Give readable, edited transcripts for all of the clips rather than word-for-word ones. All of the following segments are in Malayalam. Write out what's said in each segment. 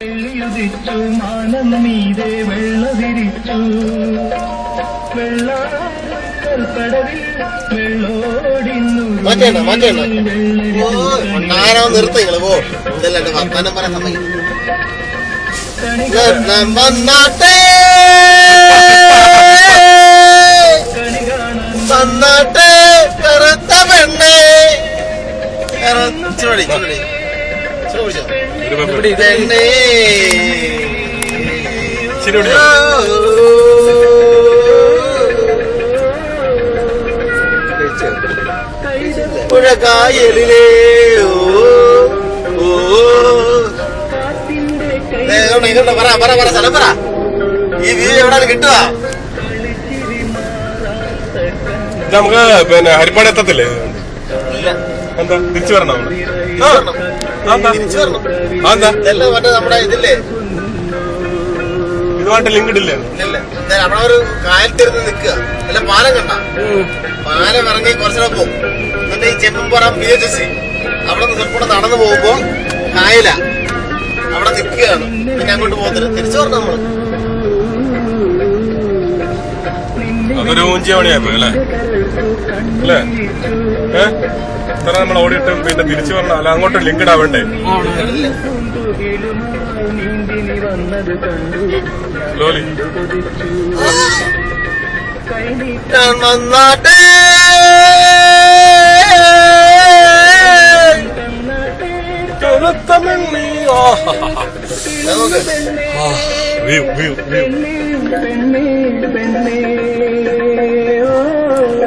വെള്ളിയുദിച്ചു മാനം മീതെ വെള്ളവിരിച്ചു വെള്ളക്കടവിൽ വെള്ളോടിന്നു നിർത്തിങ്ങള് പോ ഇതല്ലേ വർത്താനം പറയാൻ സമയം വന്നാട്ടെ കറുത്ത പെണ്ണേ പെണ്ണേ പുഴകായലിലേ പറ സ്ഥലം പറ ഈ വീട് എവിടെ കിട്ടുക നമുക്ക് പിന്നെ ഹരിപ്പാട് എത്തത്തില്ലേ? എന്താ തിരിച്ചു വരണം? തിരിച്ചു വരണം. എന്താ മറ്റേ നമ്മുടെ ഇതില്ലേ ഇതുമായിട്ട് ലിങ്ക് ഇടില്ലേ? അവിടെ ഒരു കായൽത്തിരുന്ന് നിൽക്കുക അല്ല പാലം കണ്ട പാലം ഇറങ്ങി കുറച്ചുകൂടെ പോകും എന്നിട്ട് ഈ ചെമ്പുംപുറം PHC അവിടെ നിന്ന് സ്വൽപ്പം നടന്നു പോകുമ്പോ കായല അവിടെ നിൽക്കുകയാണ് പിന്നെ അങ്ങോട്ട് പോകുന്നത് തിരിച്ചു പറഞ്ഞു നമ്മള് അതൊരു ഊഞ്ചിയവണിയായി പോയി അല്ലേ അല്ലേ? ഇത്ര നമ്മൾ ഓടിയിട്ട് പിന്നെ തിരിച്ചു പറഞ്ഞ അല്ല അങ്ങോട്ട് ലിങ്ക് ഇടാവണ്ടേ? ലോലി വന്നാട്ടെ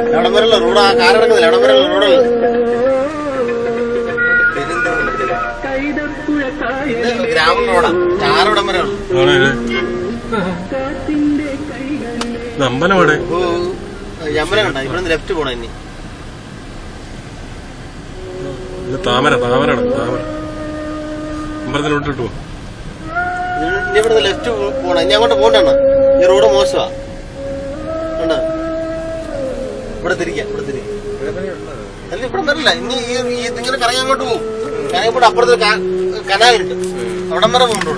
എവിടെ വരല്ലോ റോഡ് ആ കാറെടുക്കുന്നില്ല എവിടെ വരല്ലോ റോഡല്ല ഗ്രാമം റോഡാ ചാറിടം വരെ അമ്പലമാണ് അമ്പലം കണ്ട ഇവിടെ ലെഫ്റ്റ് പോണ ഇനി താമര അമ്പലത്തിലോട്ട് ഇട്ടു ഇനി ഇവിടുന്ന് ലെഫ്റ്റ് പോണ ഇനി അങ്ങോട്ട് പോകണ്ട ഈ റോഡ് മോശമാ കണ്ട ഇവിടെ തിരിക്കാം അല്ല ഇവിടെ വരില്ല ഇനി ഇങ്ങനെ കറങ്ങി അങ്ങോട്ട് പോകും കറങ്ങിപ്പോട്ട് അപ്പുറത്ത് കനാലുണ്ട് അവിടം വരെ പോകുന്നുണ്ട്